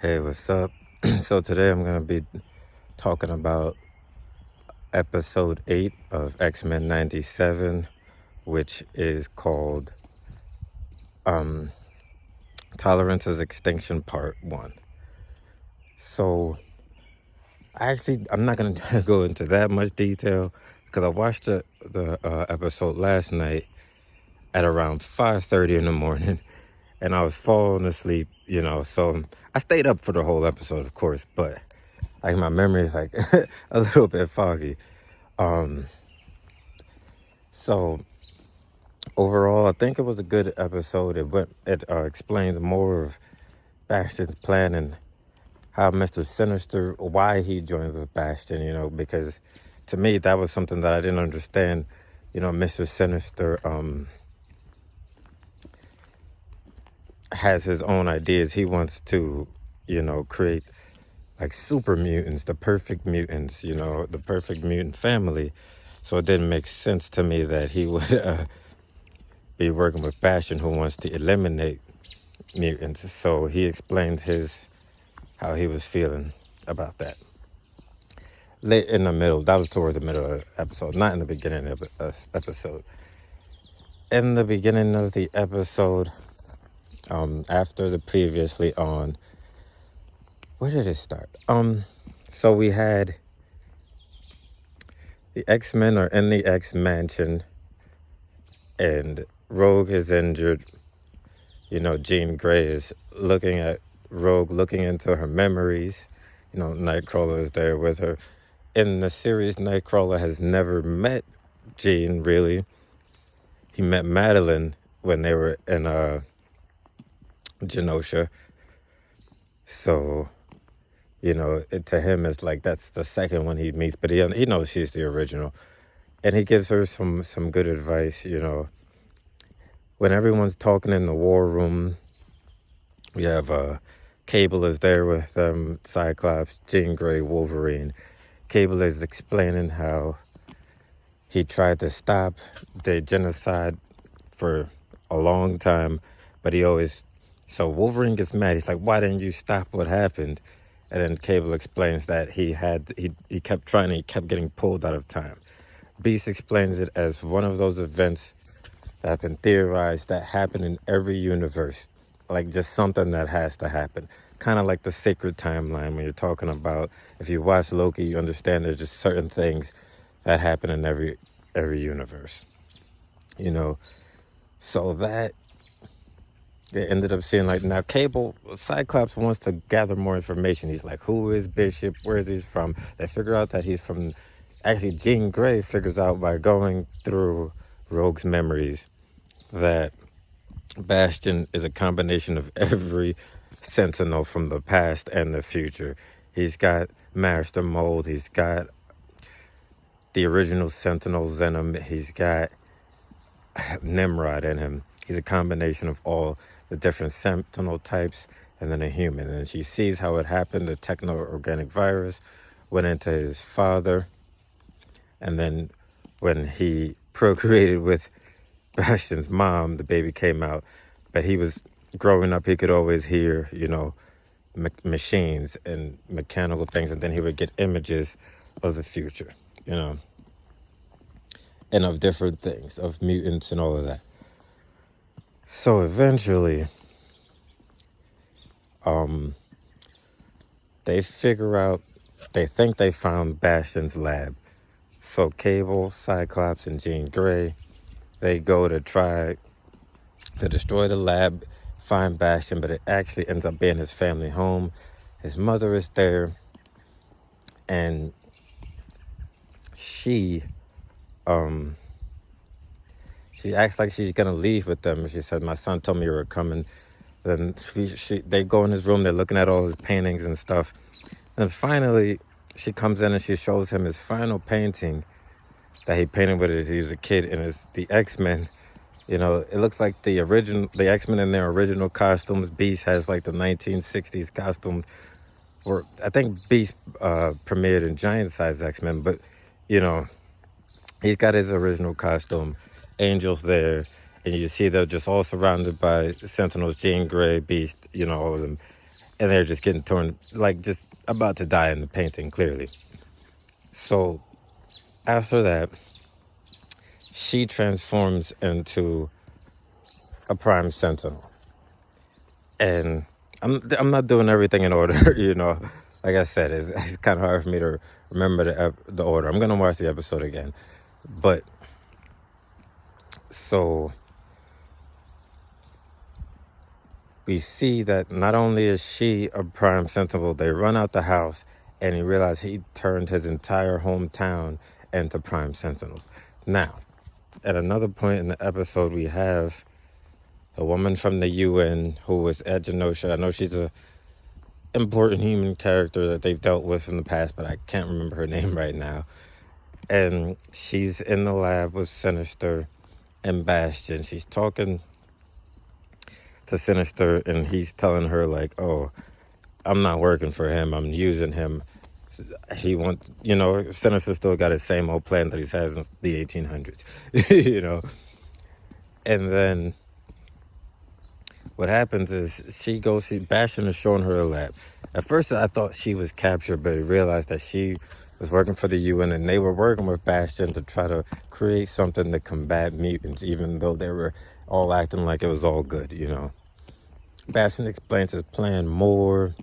Hey, what's up? So today I'm gonna be talking about episode 8 of X-Men 97, which is called um, Tolerance's Extinction Part 1. So I'm not gonna go into that much detail because I watched the episode last night at around 5:30 in the morning, and I was falling asleep. So I stayed up for the whole episode, of course, but like my memory is like a little bit foggy. Um, so overall, I think it was a good episode. It explains more of Bastion's plan and how Mr. Sinister, why he joined with Bastion. Because to me that was something that I didn't understand. Mr. Sinister has his own ideas. He wants to, create like super mutants, the perfect mutants, the perfect mutant family. So it didn't make sense to me that he would be working with Bastion, who wants to eliminate mutants. So he explained how he was feeling about that. Late in the middle, that was towards the middle of the episode, not in the beginning of the episode. In the beginning of the episode, after the previously on, where did it start? So we had the X-Men are in the X-Mansion, and Rogue is injured. Jean Grey is looking at Rogue, looking into her memories. Nightcrawler is there with her. In the series, Nightcrawler has never met Jean, really. He met Madeline when they were in Genosha. So, to him, it's like that's the second one he meets. But he knows she's the original. And he gives her some good advice, When everyone's talking in the war room, we have Cable is there with Cyclops, Jean Grey, Wolverine. Cable is explaining how he tried to stop the genocide for a long time, but so Wolverine gets mad. He's like, why didn't you stop what happened? And then Cable explains that he kept trying, he kept getting pulled out of time. Beast explains it as one of those events that have been theorized that happen in every universe, like just something that has to happen. Kind of like the sacred timeline when you're talking about, if you watch Loki, you understand there's just certain things that happen in every universe. So that it ended up seeing like now Cyclops wants to gather more information. He's like, who is Bishop? Where is he from? They figure out that he's from, actually Jean Grey figures out by going through Rogue's memories that Bastion is a combination of every Sentinel from the past and the future. He's got Master Mold, he's got the original Sentinels in him, he's got Nimrod in him. He's a combination of all the different Sentinel types and then a human. And she sees how it happened. The techno-organic virus went into his father. And then when he procreated with Bastion's mom, the baby came out. But he was growing up, he could always hear, machines and mechanical things. And then he would get images of the future, and of different things, of mutants and all of that. So eventually, they think they found Bastion's lab. So Cable, Cyclops, and Jean Grey, they go to try to destroy the lab, find Bastion, but it actually ends up being his family home. His mother is there, and she acts like she's gonna leave with them. She said, my son told me you were coming. Then they go in his room, they're looking at all his paintings and stuff. And finally, she comes in and she shows him his final painting that he painted when he was a kid, and it's the X-Men. It looks like the X-Men in their original costumes. Beast has like the 1960s costume. Or I think Beast premiered in Giant Size X-Men, but he's got his original costume. Angel's there, and you see they're just all surrounded by Sentinels, Jean Grey, Beast, all of them. and they're just getting torn, like just about to die in the painting, clearly. So after that, she transforms into a Prime Sentinel. And I'm not doing everything in order, you know. Like I said, it's kind of hard for me to remember the order. I'm going to watch the episode again. But, so, we see that not only is she a Prime Sentinel, they run out the house, and he realized he turned his entire hometown into Prime Sentinels. Now, at another point in the episode, we have a woman from the UN who was at Genosha. I know she's a important human character that they've dealt with in the past, but I can't remember her name right now. And she's in the lab with Sinister and Bastion. She's talking to Sinister, and he's telling her, like, oh, I'm not working for him, I'm using him. He wants, you know, Sinister still got his same old plan that he's had since the 1800s, you know. And then what happens is Bastion is showing her a lab. At first I thought she was captured, but I realized that she was working for the UN, and they were working with Bastion to try to create something to combat mutants, even though they were all acting like it was all good, you know. Bastion explains his plan more,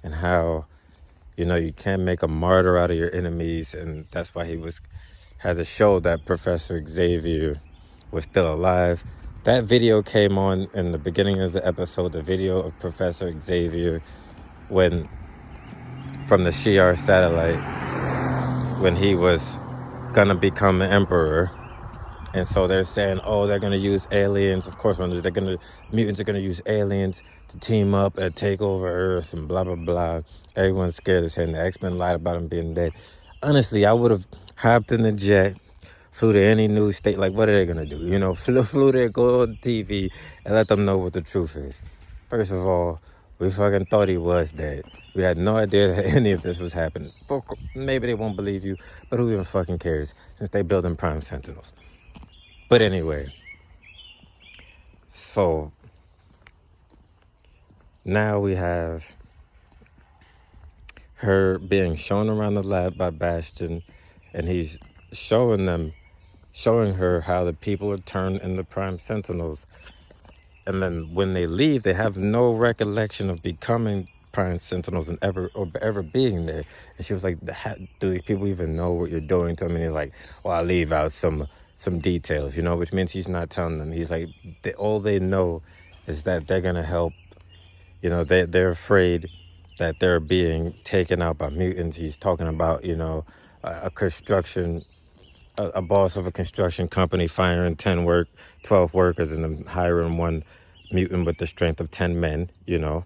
and how, you know, you can't make a martyr out of your enemies, and that's why he had to show that Professor Xavier was still alive. That video came on in the beginning of the episode, the video of Professor Xavier from the Shi'ar satellite, when he was gonna become an emperor. And so they're saying, oh, they're gonna use aliens. Of course, mutants are gonna use aliens to team up and take over Earth and blah, blah, blah. Everyone's scared of saying the X-Men lied about him being dead. Honestly, I would have hopped in the jet, flew to any news state. Like, what are they gonna do? You know, flew there, go on TV, and let them know what the truth is. First of all, we fucking thought he was dead. We had no idea that any of this was happening. Maybe they won't believe you, but who even fucking cares, since they building Prime Sentinels. But anyway, so now we have her being shown around the lab by Bastion, and he's showing her how the people are turned into Prime Sentinels. And then when they leave, they have no recollection of becoming Prime Sentinels and ever being there. And she was like, do these people even know what you're doing to them? And he's like, well, I'll leave out some details, you know, which means he's not telling them. He's like, all they know is that they're going to help. You know, they're afraid that they're being taken out by mutants. He's talking about, you know, a boss of a construction company firing 12 workers and then hiring one mutant with the strength of 10 men, you know.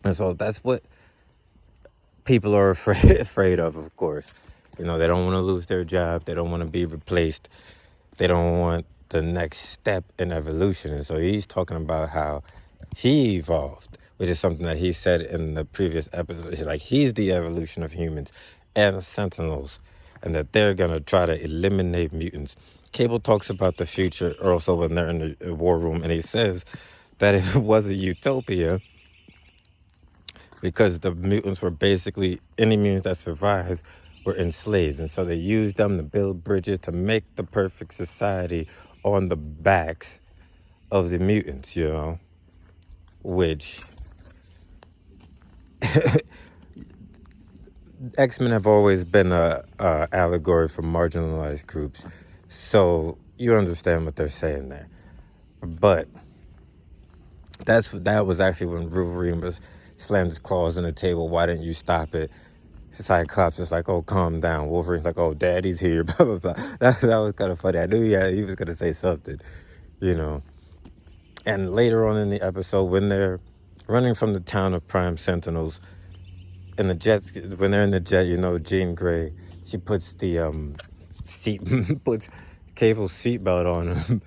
And so that's what people are afraid of course. You know, they don't want to lose their job. They don't want to be replaced. They don't want the next step in evolution. And so he's talking about how he evolved, which is something that he said in the previous episode. Like, he's the evolution of humans and Sentinels, and that they're going to try to eliminate mutants. Cable talks about the future also when they're in the war room, and he says that it was a utopia because the mutants were basically, any mutants that survived were enslaved. And so they used them to build bridges to make the perfect society on the backs of the mutants, you know, which X-Men have always been a allegory for marginalized groups. So you understand what they're saying there. But that was actually when Wolverine slammed his claws on the table. Why didn't you stop it? Cyclops is like, oh, calm down. Wolverine's like, oh, Daddy's here, blah, blah, blah. That was kind of funny. I knew he was going to say something, you know. And later on in the episode, when they're running from the town of Prime Sentinels, in the jets, when they're in the jet, you know, Jean Grey, she puts the puts Cable's seatbelt on him.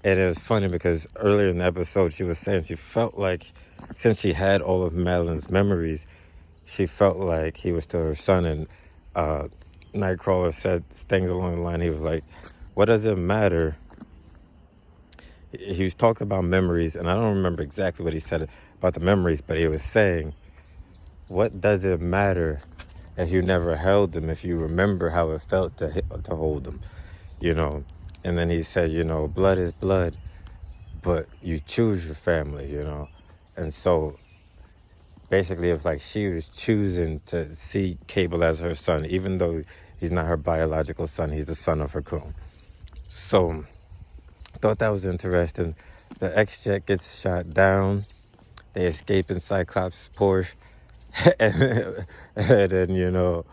And it was funny because earlier in the episode, she was saying she felt like, since she had all of Madeline's memories, she felt like he was still her son. And Nightcrawler said things along the line. He was like, what does it matter? He was talking about memories, and I don't remember exactly what he said, about the memories, but he was saying, what does it matter if you never held them, if you remember how it felt to hold them, you know? And then he said, you know, blood is blood, but you choose your family, you know? And so basically it was like she was choosing to see Cable as her son, even though he's not her biological son, he's the son of her clone. So I thought that was interesting. The X-Jet gets shot down. They escape in Cyclops' Porsche. and then, you know,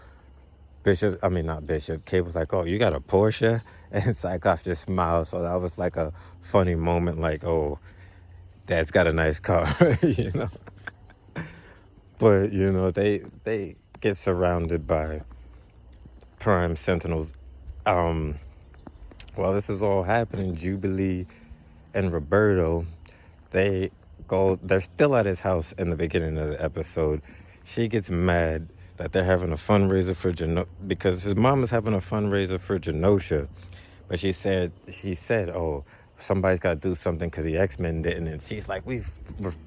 Cable's like, oh, you got a Porsche? And Cyclops just smiles. So that was like a funny moment, like, oh, Dad's got a nice car, you know? But, you know, they get surrounded by Prime Sentinels. While this is all happening, Jubilee and Roberto, they're still at his house in the beginning of the episode. She gets mad that they're having a fundraiser for because his mom is having a fundraiser for Genosha. But she said, oh, somebody's got to do something because the X-Men didn't. And she's like,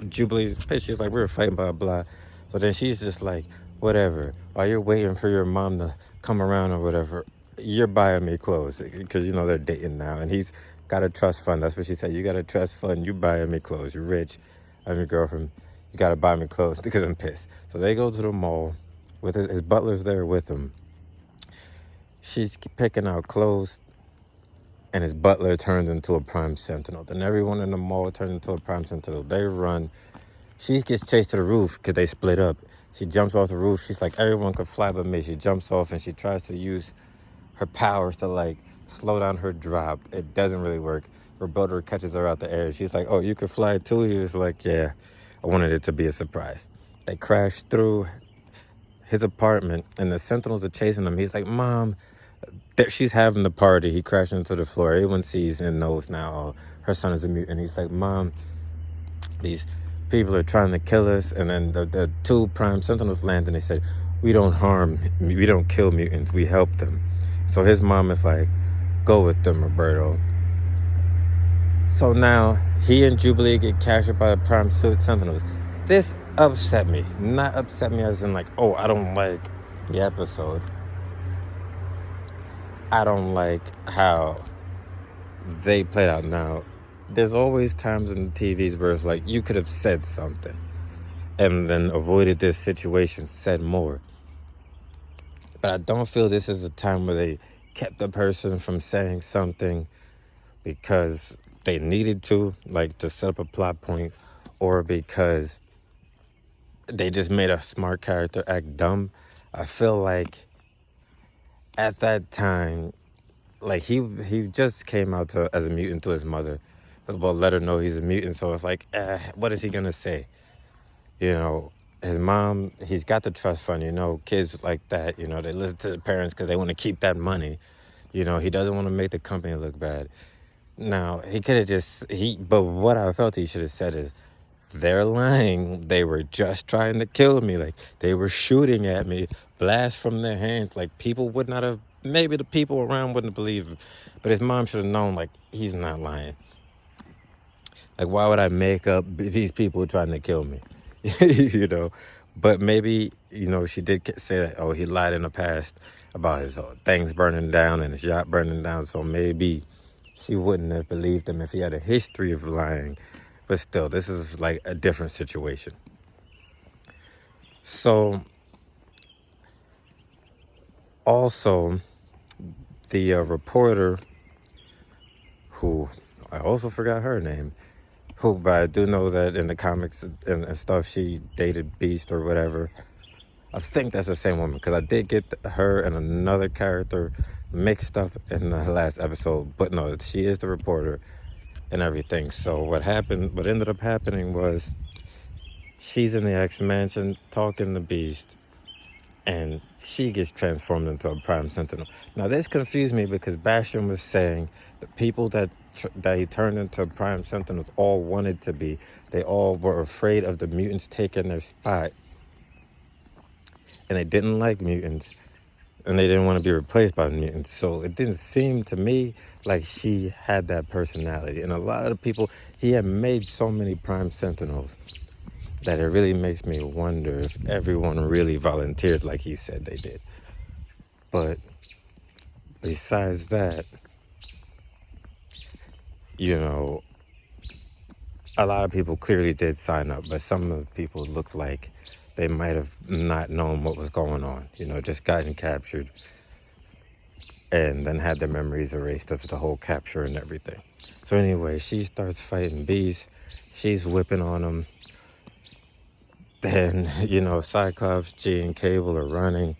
Jubilee's pissed. She's like, we were fighting, blah, blah. So then she's just like, whatever. While you're waiting for your mom to come around or whatever, you're buying me clothes. Because, you know, they're dating now. And he's got a trust fund. That's what she said. You got a trust fund. You buying me clothes. You're rich. I'm your girlfriend. You got to buy me clothes because I'm pissed. So they go to the mall. With his butler's there with him. She's picking out clothes. And his butler turns into a Prime Sentinel. Then everyone in the mall turns into a Prime Sentinel. They run. She gets chased to the roof because they split up. She jumps off the roof. She's like, everyone could fly but me. She jumps off and she tries to use her powers to, like, slow down her drop. It doesn't really work. Roberto catches her out the air. She's like, oh, you could fly too? He was like, yeah, I wanted it to be a surprise. They crash through his apartment and the Sentinels are chasing them. He's like, Mom, she's having the party. He crashed into the floor. Everyone sees and knows now, oh, her son is a mutant. He's like, Mom, these people are trying to kill us. And then the two Prime Sentinels land and they said, we don't kill mutants, we help them. So his mom is like, go with them, Roberto. So now he and Jubilee get captured by the Prime Sentinels. This upset me. Not upset me as in like, oh, I don't like the episode. I don't like how they played out. Now, there's always times in TVs where it's like, you could have said something and then avoided this situation, said more. But I don't feel this is a time where they kept the person from saying something because they needed to, like to set up a plot point, or because they just made a smart character act dumb. I feel like at that time, like he just came out as a mutant to his mother. Well, let her know he's a mutant. So it's like, what is he gonna say? You know, his mom, he's got the trust fund. You know, kids like that, you know, they listen to the parents because they want to keep that money. You know, he doesn't want to make the company look bad. Now, he could have but what I felt he should have said is, they're lying. They were just trying to kill me. Like, they were shooting at me, blast from their hands. Like, people would not have, maybe the people around wouldn't believe it. But his mom should have known, like, he's not lying. Like, why would I make up these people trying to kill me? You know? But maybe, you know, she did say that, oh, he lied in the past about his things burning down and his yacht burning down. So maybe she wouldn't have believed him if he had a history of lying. But still, this is like a different situation. So, also, the reporter, who I also forgot her name, but I do know that in the comics and stuff, she dated Beast or whatever. I think that's the same woman, because I did get her and another character mixed up in the last episode. But no, she is the reporter and everything. So what ended up happening was she's in the X-Mansion talking to Beast, and she gets transformed into a Prime Sentinel. Now this confused me because Bastion was saying the people that he turned into Prime Sentinels all wanted to be. They all were afraid of the mutants taking their spot. And they didn't like mutants. And they didn't want to be replaced by mutants. So it didn't seem to me like she had that personality. And a lot of the people, he had made so many Prime Sentinels. that it really makes me wonder if everyone really volunteered like he said they did. But besides that, you know, a lot of people clearly did sign up, but some of the people looked like they might have not known what was going on, just gotten captured and then had their memories erased of the whole capture and everything. So anyway, she starts fighting Beast. She's whipping on him. Then, Cyclops, G, and Cable are running,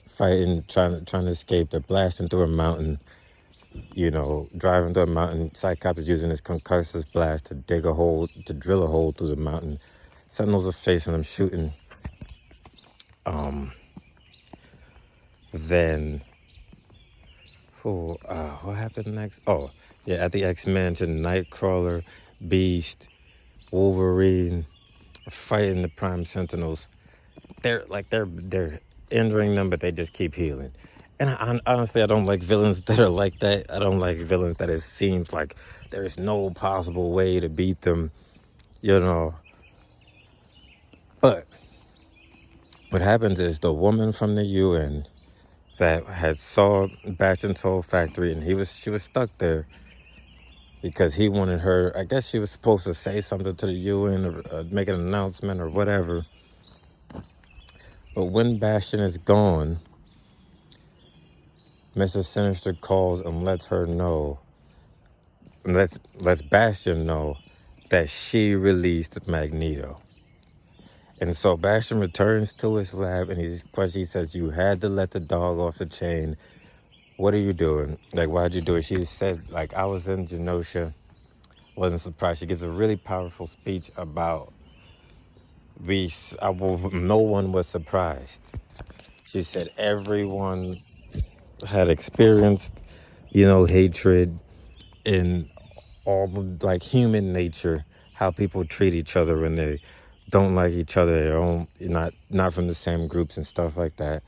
fighting, trying to escape. They're blasting through a mountain, driving through a mountain. Cyclops is using his concussive blast to drill a hole through the mountain. Sentinels are facing them, shooting. Then, what happened next? Oh, yeah, at the X Mansion, Nightcrawler, Beast, Wolverine are fighting the Prime Sentinels. They're injuring them, but they just keep healing. And honestly, I don't like villains that are like that. I don't like villains that it seems like there's no possible way to beat them, But what happens is the woman from the UN that had saw Bastion's whole factory, and she was stuck there because he wanted her. I guess she was supposed to say something to the UN or make an announcement or whatever. But when Bastion is gone, Mr. Sinister calls and lets her know, and lets Bastion know that she released Magneto. And so Bastion returns to his lab, and he says, "You had to let the dog off the chain. What are you doing? Like, why'd you do it?" She said, "I was in Genosha. Wasn't surprised." She gives a really powerful speech about Beast. No one was surprised. She said everyone had experienced, hatred in all of, human nature, how people treat each other when they don't like each other, their own, not from the same groups and stuff like that.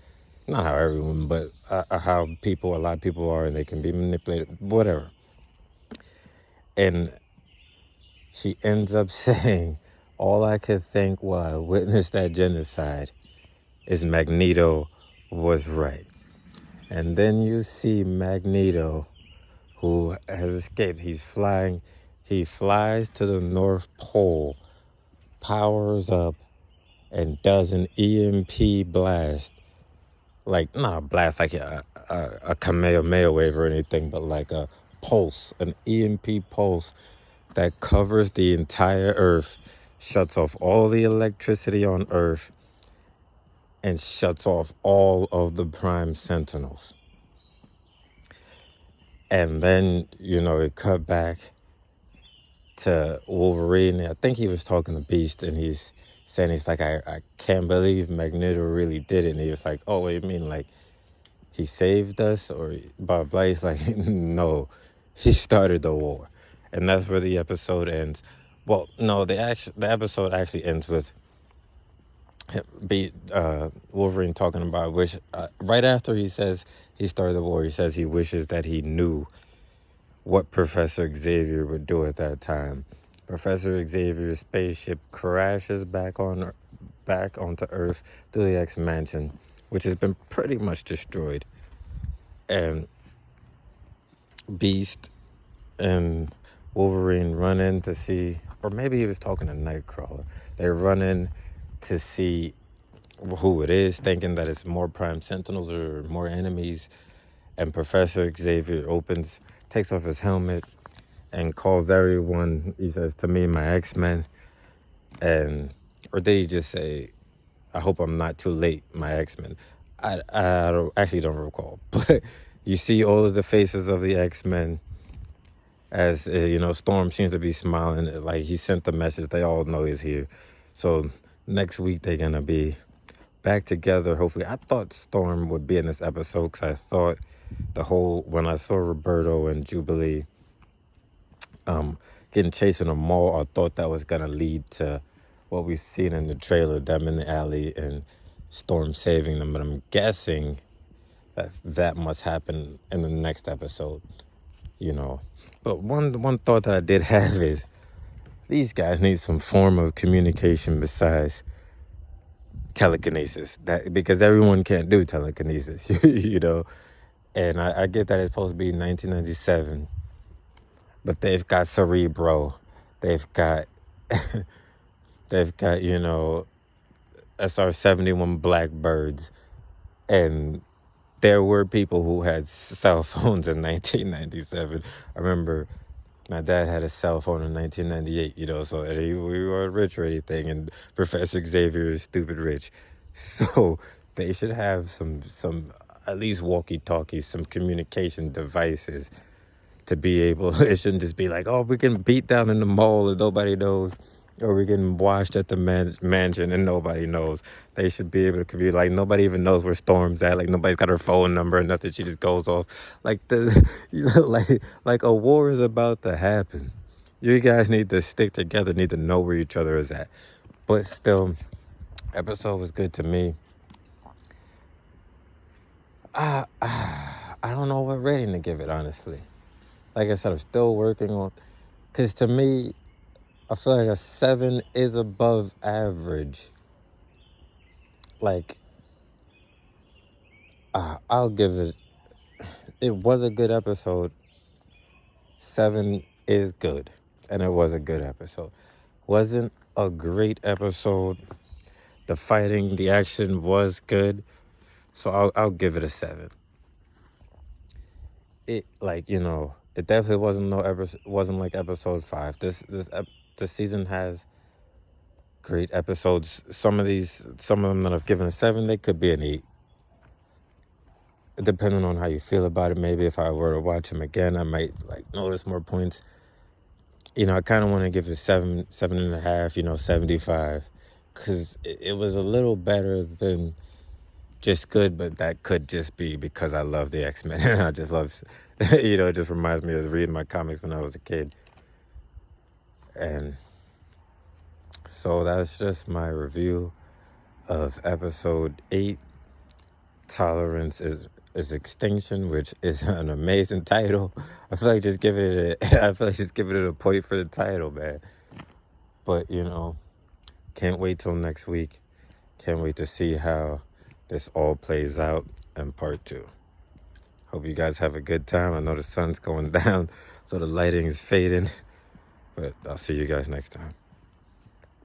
Not how everyone, but how a lot of people are, and they can be manipulated, whatever. And she ends up saying, all I could think while I witnessed that genocide is Magneto was right. And then you see Magneto, who has escaped. He's flying. He flies to the North Pole, powers up, and does an EMP blast. Not a blast like a Kamehameha wave or anything, but like a pulse, an EMP pulse that covers the entire Earth, shuts off all the electricity on Earth, and shuts off all of the Prime Sentinels. And then, it cut back to Wolverine. I think he was talking to Beast, and he's saying, I can't believe Magneto really did it. And he was like, oh, wait, you mean he saved us? Or blah, blah. He's like, no, he started the war. And that's where the episode ends. Well, no, the episode actually ends with Wolverine talking about right after he says he started the war, he says he wishes that he knew what Professor Xavier would do at that time. Professor Xavier's spaceship crashes back onto Earth through the X Mansion, which has been pretty much destroyed. And Beast and Wolverine run in to see, or maybe he was talking to Nightcrawler. They run in to see who it is, thinking that it's more Prime Sentinels or more enemies. And Professor Xavier takes off his helmet and calls everyone, he says, to me, my X-Men. Or did he just say, I hope I'm not too late, my X-Men? I don't recall. But you see all of the faces of the X-Men as, Storm seems to be smiling. Like he sent the message. They all know he's here. So next week they're going to be back together, hopefully. I thought Storm would be in this episode because I thought when I saw Roberto and Jubilee getting chased in a mall, I thought that was going to lead to what we've seen in the trailer, them in the alley and Storm saving them. But I'm guessing that must happen in the next episode, But one thought that I did have is these guys need some form of communication besides telekinesis. That because everyone can't do telekinesis, you know. And I get that it's supposed to be 1997, but they've got Cerebro, they've got they've got SR-71 Blackbirds, and there were people who had cell phones in 1997. I remember my dad had a cell phone in 1998, so we were rich or anything, and Professor Xavier is stupid rich. So they should have some at least walkie-talkies, some communication devices to be able, it shouldn't just be like, oh, we can beat down in the mall and nobody knows, or we're getting washed at the mansion and nobody knows. They should be able to communicate. Like, nobody even knows where Storm's at. Like, nobody's got her phone number or nothing. She just goes off. Like, like a war is about to happen. You guys need to stick together, need to know where each other is at. But still, episode was good to me. I don't know what rating to give it, honestly. Like I said, I'm still working on, because to me, I feel like a 7 is above average. Like, I'll give it was a good episode. 7 is good, and it was a good episode. Wasn't a great episode. The fighting, the action was good, so I'll give it a 7. It it definitely wasn't like episode 5. This season has great episodes. Some of them that I've given a 7, they could be an 8. Depending on how you feel about it, maybe if I were to watch them again, I might notice more points. I kind of want to give it 7.5, 75, because it was a little better than just good, but that could just be because I love the X-Men. I just love, it just reminds me of reading my comics when I was a kid. And so that's just my review of episode 8, Tolerance is Extinction, which is an amazing title. I feel like just giving it a point for the title, man. But can't wait till next week. Can't wait to see how this all plays out in part 2. Hope you guys have a good time. I know the sun's going down, so the lighting is fading. But I'll see you guys next time.